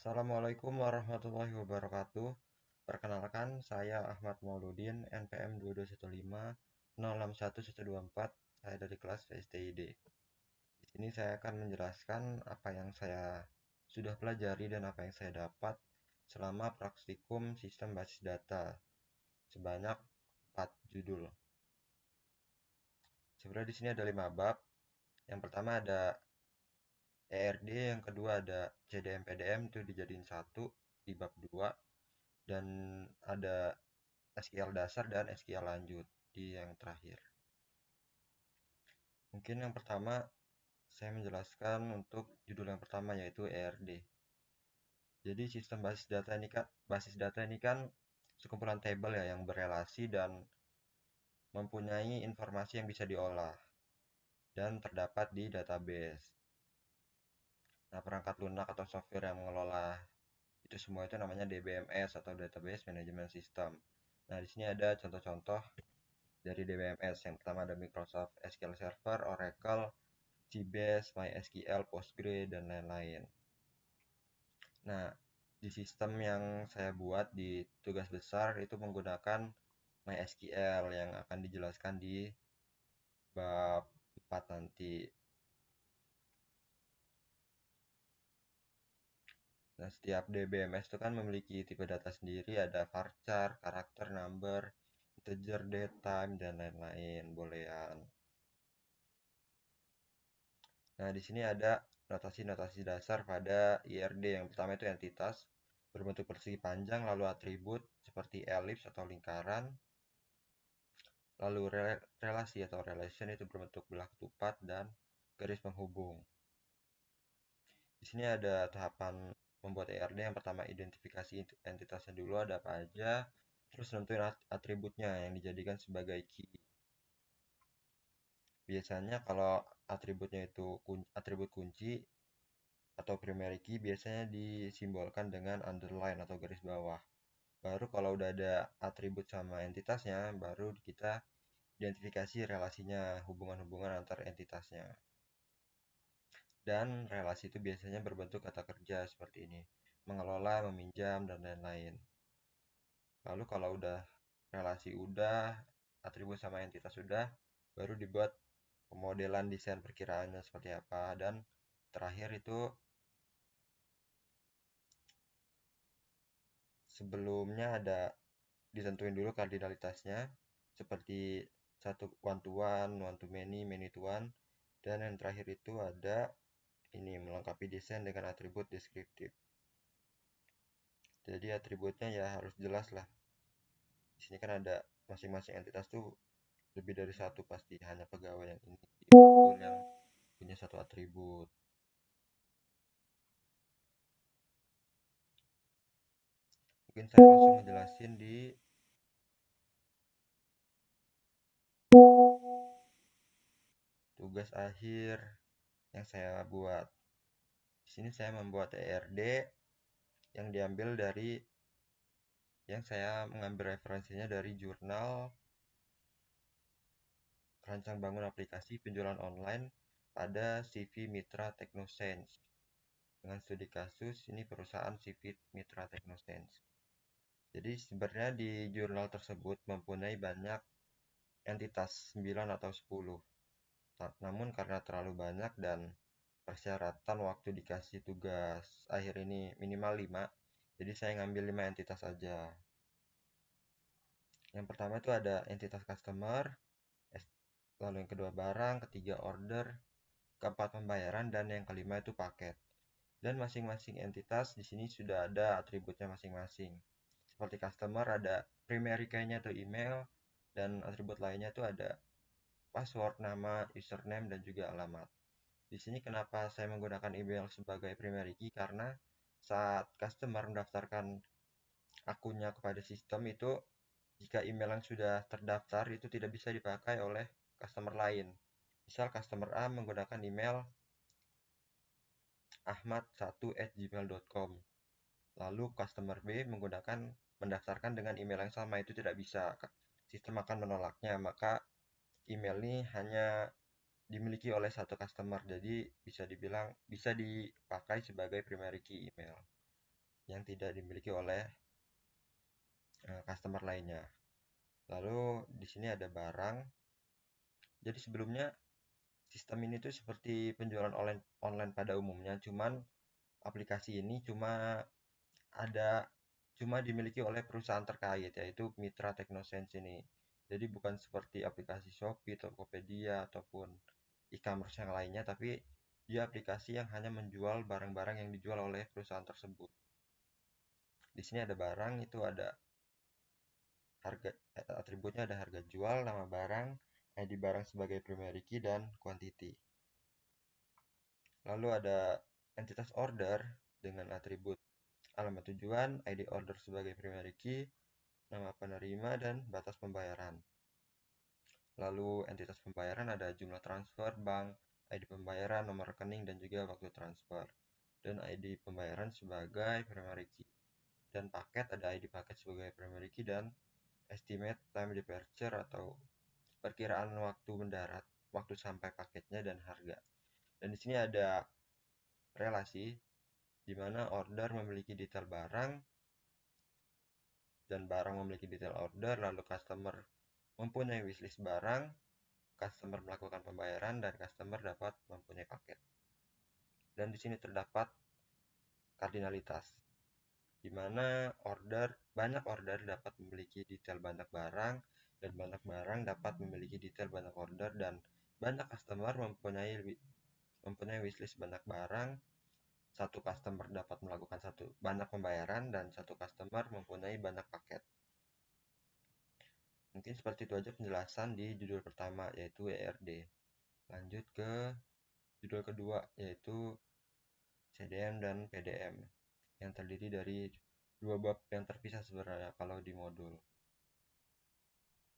Assalamualaikum warahmatullahi wabarakatuh. Perkenalkan, saya Ahmad Mauludin, NPM 2215 061 124. Saya dari kelas STID. Di sini saya akan menjelaskan apa yang saya sudah pelajari dan apa yang saya dapat selama praktikum sistem basis data sebanyak 4 judul. Sebenarnya di sini ada 5 bab. Yang pertama ada ERD, yang kedua ada CDM PDM, itu dijadiin satu di bab 2, dan ada SQL dasar dan SQL lanjut di yang terakhir. Mungkin yang pertama saya menjelaskan untuk judul yang pertama, yaitu ERD. Jadi sistem basis data ini kan sekumpulan tabel ya yang berelasi dan mempunyai informasi yang bisa diolah dan terdapat di database. Nah, perangkat lunak atau software yang mengelola itu semua itu namanya DBMS atau Database Management System. Nah, di sini ada contoh-contoh dari DBMS. Yang pertama ada Microsoft SQL Server, Oracle, Sybase, MySQL, Postgre, dan lain-lain. Nah, di sistem yang saya buat di tugas besar itu menggunakan MySQL yang akan dijelaskan di bab 4 nanti. Nah, setiap DBMS itu kan memiliki tipe data sendiri, ada varchar, karakter, number, integer, date, time, dan lain-lain, boolean. Nah, di sini ada notasi-notasi dasar pada IRD. Yang pertama itu entitas, berbentuk persegi panjang, lalu atribut seperti ellipse atau lingkaran, lalu relasi atau relation itu berbentuk belah ketupat dan garis penghubung. Di sini ada tahapan membuat ERD. Yang pertama identifikasi entitasnya dulu, ada apa aja, terus nentuin atributnya yang dijadikan sebagai key. Biasanya kalau atributnya itu atribut kunci atau primary key biasanya disimbolkan dengan underline atau garis bawah. Baru kalau udah ada atribut sama entitasnya, baru kita identifikasi relasinya, hubungan-hubungan antar entitasnya. Dan relasi itu biasanya berbentuk kata kerja seperti ini: mengelola, meminjam, dan lain-lain. Lalu kalau udah relasi udah, atribut sama entitas sudah, baru dibuat pemodelan desain perkiraannya seperti apa. Dan terakhir itu sebelumnya ada ditentuin dulu kardinalitasnya seperti satu one to many, many to one, dan yang terakhir itu ada ini melengkapi desain dengan atribut deskriptif. Jadi atributnya ya harus jelas lah. Di sini kan ada masing-masing entitas tuh lebih dari satu, pasti hanya pegawai yang ini yang punya satu atribut. Mungkin saya langsung ngejelasin di tugas akhir yang saya buat. Di sini saya membuat ERD yang diambil dari saya mengambil referensinya dari jurnal Rancang Bangun Aplikasi Penjualan Online pada CV Mitra Technoscience. Dengan studi kasus, ini perusahaan CV Mitra Technoscience. Jadi sebenarnya di jurnal tersebut mempunyai banyak entitas, 9 atau 10. Namun karena terlalu banyak dan persyaratan waktu dikasih tugas akhir ini minimal 5, jadi saya ngambil 5 entitas saja. Yang pertama itu ada entitas customer, lalu yang kedua barang, ketiga order, keempat pembayaran, dan yang kelima itu paket. Dan masing-masing entitas di sini sudah ada atributnya masing-masing. Seperti customer ada primary key-nya atau email, dan atribut lainnya itu ada password, nama, username, dan juga alamat. Di sini kenapa saya menggunakan email sebagai primary key, karena saat customer mendaftarkan akunnya kepada sistem itu, jika email yang sudah terdaftar itu tidak bisa dipakai oleh customer lain. Misal customer A menggunakan email ahmad1@gmail.com, lalu customer B mendaftarkan dengan email yang sama, itu tidak bisa. Sistem akan menolaknya, maka email ini hanya dimiliki oleh satu customer, jadi bisa dibilang bisa dipakai sebagai primary key email. yang tidak dimiliki oleh customer lainnya. Lalu di sini ada barang. Jadi sebelumnya sistem ini tuh seperti penjualan online online pada umumnya, cuman aplikasi ini ada cuma dimiliki oleh perusahaan terkait, yaitu Mitra Teknosense ini. Jadi bukan seperti aplikasi Shopee, Tokopedia ataupun e-commerce yang lainnya, tapi dia aplikasi yang hanya menjual barang-barang yang dijual oleh perusahaan tersebut. Di sini ada barang, itu ada harga, atributnya ada harga jual, nama barang, ID barang sebagai primary key, dan quantity. Lalu ada entitas order dengan atribut alamat tujuan, ID order sebagai primary key, nama penerima, dan batas pembayaran. Lalu entitas pembayaran ada jumlah transfer, bank, ID pembayaran, nomor rekening, dan juga waktu transfer. Dan ID pembayaran sebagai primary key. Dan paket ada ID paket sebagai primary key dan estimate time departure atau perkiraan waktu mendarat, waktu sampai paketnya, dan harga. Dan di sini ada relasi di mana order memiliki detail barang dan barang memiliki detail order, lalu customer mempunyai wishlist barang, customer melakukan pembayaran, dan customer dapat mempunyai paket. Dan di sini terdapat kardinalitas, di mana banyak order dapat memiliki detail banyak barang, dan banyak barang dapat memiliki detail banyak order, dan banyak customer mempunyai wishlist banyak barang, satu customer dapat melakukan banyak pembayaran, dan satu customer mempunyai banyak paket. Mungkin seperti itu aja penjelasan di judul pertama, yaitu ERD. Lanjut ke judul kedua, yaitu CDM dan PDM, yang terdiri dari dua bab yang terpisah sebenarnya kalau di modul.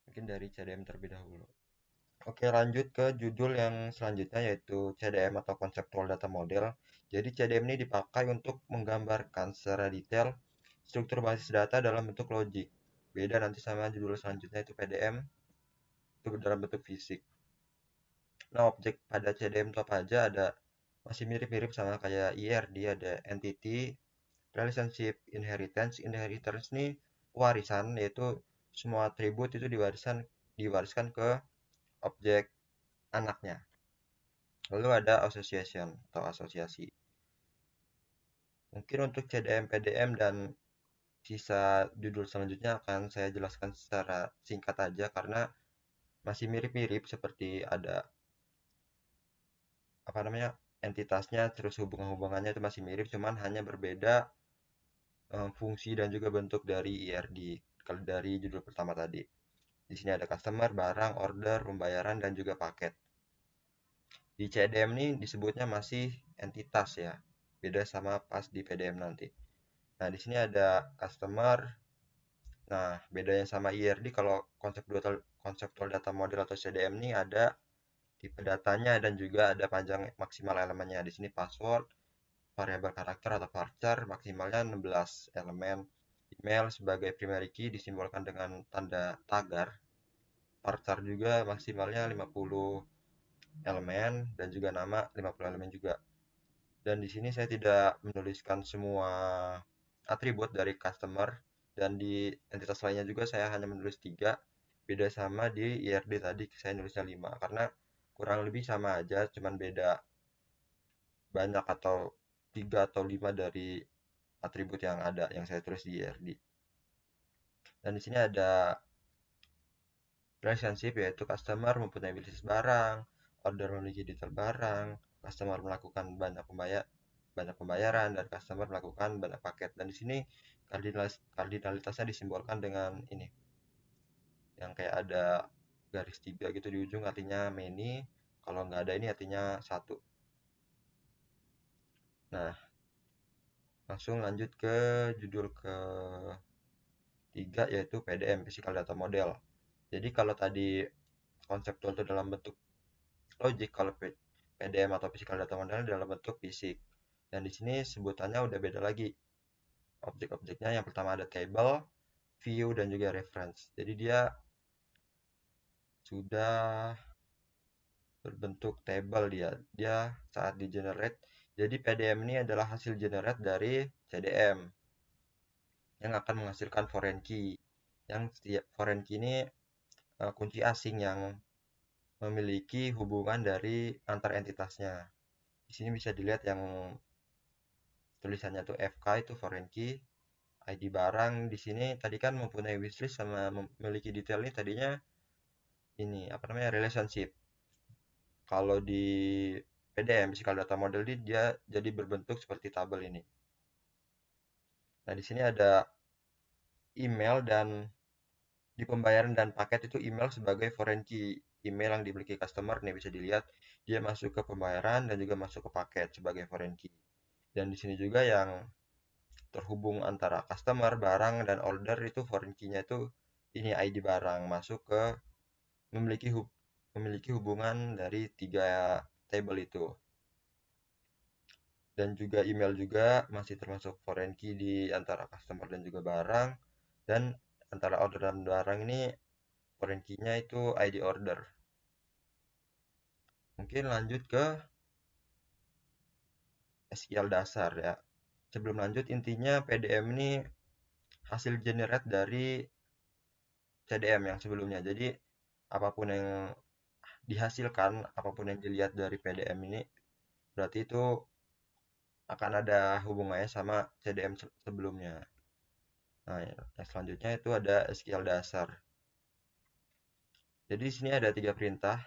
Mungkin dari CDM terlebih dahulu. Oke, lanjut ke judul yang selanjutnya, yaitu CDM atau Conceptual Data Model. Jadi CDM ini dipakai untuk menggambarkan secara detail struktur basis data dalam bentuk logik. Beda nanti sama judul selanjutnya, itu PDM, itu dalam bentuk fisik. Nah, objek pada CDM itu apa aja? Masih mirip-mirip sama kayak IRD, ada entity, relationship, inheritance. Inheritance ini warisan, yaitu semua atribut itu diwariskan ke objek anaknya. Lalu ada association atau asosiasi. Mungkin untuk CDM, PDM, dan sisa judul selanjutnya akan saya jelaskan secara singkat aja karena masih mirip-mirip, seperti ada entitasnya, terus hubungannya itu masih mirip, cuman hanya berbeda fungsi dan juga bentuk dari IRD kalau dari judul pertama tadi. Di sini ada customer, barang, order, pembayaran, dan juga paket. Di CDM ini disebutnya masih entitas ya, beda sama pas di PDM nanti. Nah, di sini ada customer. Nah, bedanya sama IRD, kalau konseptual data model atau CDM ini ada tipe datanya dan juga ada panjang maksimal elemennya. Di sini password, variabel karakter atau varchar, maksimalnya 16 elemen. Email sebagai primary key disimbolkan dengan tanda tagar. Varchar juga maksimalnya 50 elemen dan juga nama 50 elemen juga. Dan di sini saya tidak menuliskan semua atribut dari customer, dan di entitas lainnya juga saya hanya menulis 3. Beda sama di IRD tadi saya nulisnya 5 karena kurang lebih sama aja, cuman beda banyak atau 3 atau 5 dari atribut yang ada yang saya tulis di IRD. Dan di sini ada relationship, yaitu customer mempunyai wishlist barang, order memiliki detail barang, customer melakukan banyak pembayaran, dan customer melakukan banyak paket. Dan di sini kardinalitasnya disimbolkan dengan ini, yang kayak ada garis 3 gitu di ujung, artinya many. Kalau nggak ada ini artinya 1. Nah, langsung lanjut ke judul ketiga, yaitu PDM, Physical Data Model. Jadi kalau tadi konseptual itu dalam bentuk logik, kalau PDM atau Physical Data Model dalam bentuk fisik. Dan di sini sebutannya udah beda lagi. Objek-objeknya yang pertama ada table, view, dan juga reference. Jadi dia sudah berbentuk table, dia saat di generate. Jadi PDM ini adalah hasil generate dari CDM. yang akan menghasilkan foreign key. Yang setiap foreign key ini kunci asing yang memiliki hubungan dari antar entitasnya. Di sini bisa dilihat yang tulisannya tuh FK itu foreign key, ID barang di sini tadi kan mempunyai wishlist sama memiliki detail ini tadinya ini apa namanya relationship. Kalau di PDM physical data model ini dia jadi berbentuk seperti tabel ini. Nah, di sini ada email dan di pembayaran dan paket itu email sebagai foreign key. Email yang dimiliki customer nih bisa dilihat dia masuk ke pembayaran dan juga masuk ke paket sebagai foreign key. Dan di sini juga yang terhubung antara customer, barang, dan order itu foreign key-nya itu ini ID barang masuk ke memiliki memiliki hubungan dari 3 table itu. Dan juga email juga masih termasuk foreign key di antara customer dan juga barang. Dan antara order dan barang ini foreign key-nya itu ID order. Mungkin lanjut ke SQL dasar ya. Sebelum lanjut, intinya PDM ini hasil generate dari CDM yang sebelumnya. Jadi, apapun yang dihasilkan, apapun yang dilihat dari PDM ini, berarti itu akan ada hubungannya sama CDM sebelumnya. Nah, yang selanjutnya itu ada SQL dasar. Jadi, di sini ada 3 perintah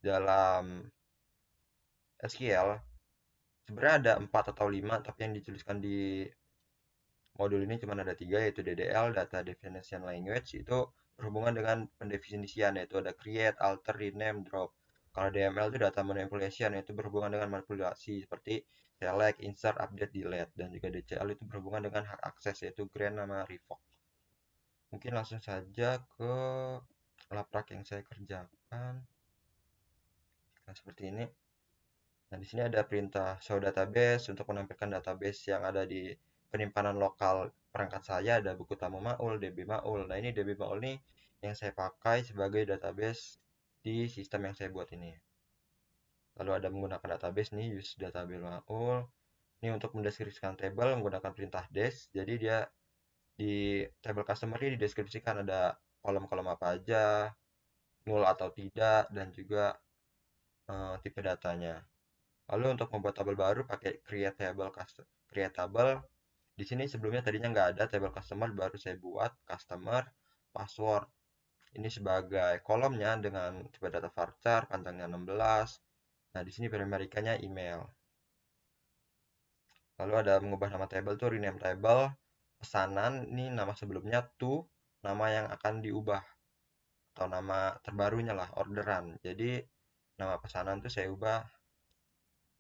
dalam SQL. Sebenarnya ada 4 atau 5, tapi yang dituliskan di modul ini cuma ada 3, yaitu DDL, Data Definition Language, itu berhubungan dengan pendefinisian, yaitu ada create, alter, rename, drop. Kalau DML itu data manipulation, yaitu berhubungan dengan manipulasi, seperti select, insert, update, delete. Dan juga DCL itu berhubungan dengan hak akses, yaitu grant sama revoke. Mungkin langsung saja ke laprak yang saya kerjakan. Nah, seperti ini. Nah, di sini ada perintah show database untuk menampilkan database yang ada di penyimpanan lokal perangkat saya. Ada buku tamu Maul, DB Maul. Nah, ini DB Maul ini yang saya pakai sebagai database di sistem yang saya buat ini. Lalu ada menggunakan database nih, use database Maul. Ini untuk mendeskripsikan table menggunakan perintah des. Jadi dia di table customer ini dideskripsikan ada kolom-kolom apa aja, null atau tidak, dan juga tipe datanya. Lalu untuk membuat tabel baru pakai create table custom, create table. Di sini sebelumnya tadinya nggak ada table customer, baru saya buat customer password. Ini sebagai kolomnya dengan tipe data varchar, panjangnya 16. Nah, di sini primarikanya email. Lalu ada mengubah nama table tuh rename table, pesanan ini nama sebelumnya to, nama yang akan diubah atau nama terbarunya lah orderan. Jadi nama pesanan tuh saya ubah,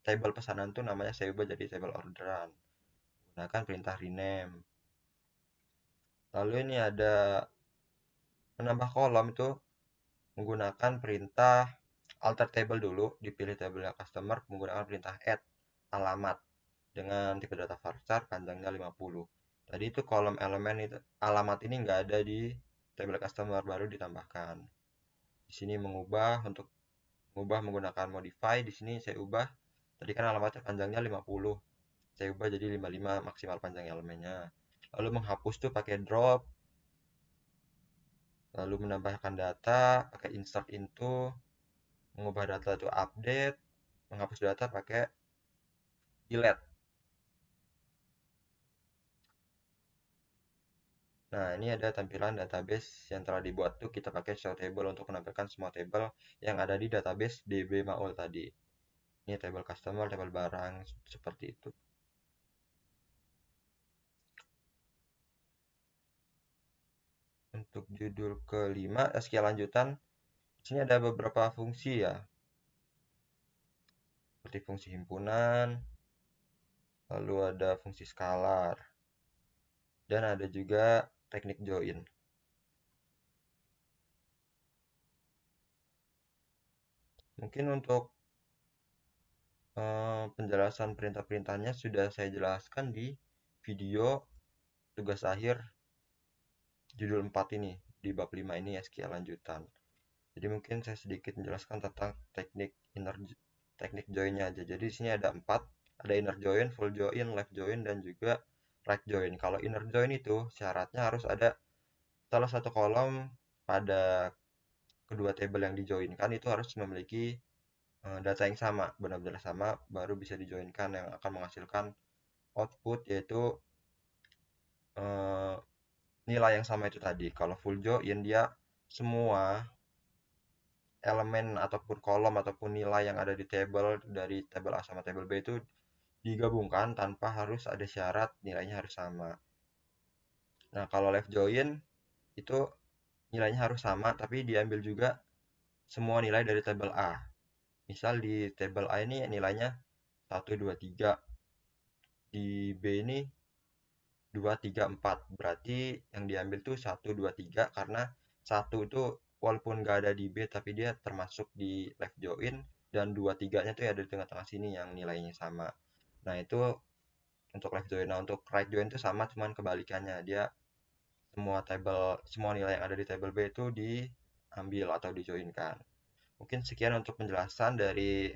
table pesanan tuh namanya saya ubah jadi table orderan. Gunakan perintah rename. Lalu ini ada menambah kolom itu menggunakan perintah alter table dulu, dipilih tabelnya customer menggunakan perintah add alamat dengan tipe data varchar panjangnya 50. Tadi itu kolom elemen itu alamat ini nggak ada di tabel customer, baru ditambahkan. Di sini mengubah untuk mengubah menggunakan modify, di sini saya ubah tadi kan alamatnya panjangnya 50. Saya ubah jadi 55 maksimal panjang elemennya. Lalu menghapus tuh pakai drop. Lalu menambahkan data pakai insert into, mengubah data itu update, menghapus data pakai delete. Nah, ini ada tampilan database yang telah dibuat tuh kita pakai show table untuk menampilkan semua table yang ada di database DB Maul tadi. Ini table customer, table barang, seperti itu. Untuk judul kelima, SQL lanjutan, di sini ada beberapa fungsi ya. Seperti fungsi himpunan, lalu ada fungsi scalar, dan ada juga teknik join. Mungkin untuk penjelasan perintah-perintahnya sudah saya jelaskan di video tugas akhir judul 4 ini, di bab 5 ini SQL lanjutan. Jadi mungkin saya sedikit menjelaskan tentang teknik joinnya aja. Jadi di sini ada 4, ada inner join, full join, left join, dan juga right join. Kalau inner join itu syaratnya harus ada salah satu kolom pada kedua table yang dijoinkan itu harus memiliki data yang sama, benar-benar sama, baru bisa dijoinkan yang akan menghasilkan output yaitu eh, nilai yang sama itu tadi. Kalau full join dia semua elemen ataupun kolom ataupun nilai yang ada di table dari table A sama table B itu digabungkan tanpa harus ada syarat nilainya harus sama. Nah, kalau left join itu nilainya harus sama tapi diambil juga semua nilai dari tabel A. Misal di tabel A ini nilainya 1, 2, 3, di B ini 2, 3, 4. Berarti yang diambil tuh 1, 2, 3 karena 1 itu walaupun nggak ada di B tapi dia termasuk di left join dan 2, 3-nya tuh ada di tengah-tengah sini yang nilainya sama. Nah, itu untuk left join. Nah, untuk right join itu sama cuman kebalikannya. Dia semua nilai yang ada di table B itu diambil atau dijoinkan. Mungkin sekian untuk penjelasan dari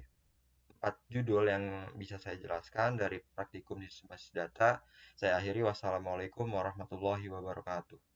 4 judul yang bisa saya jelaskan dari praktikum sistem basis data. Saya akhiri, wassalamualaikum warahmatullahi wabarakatuh.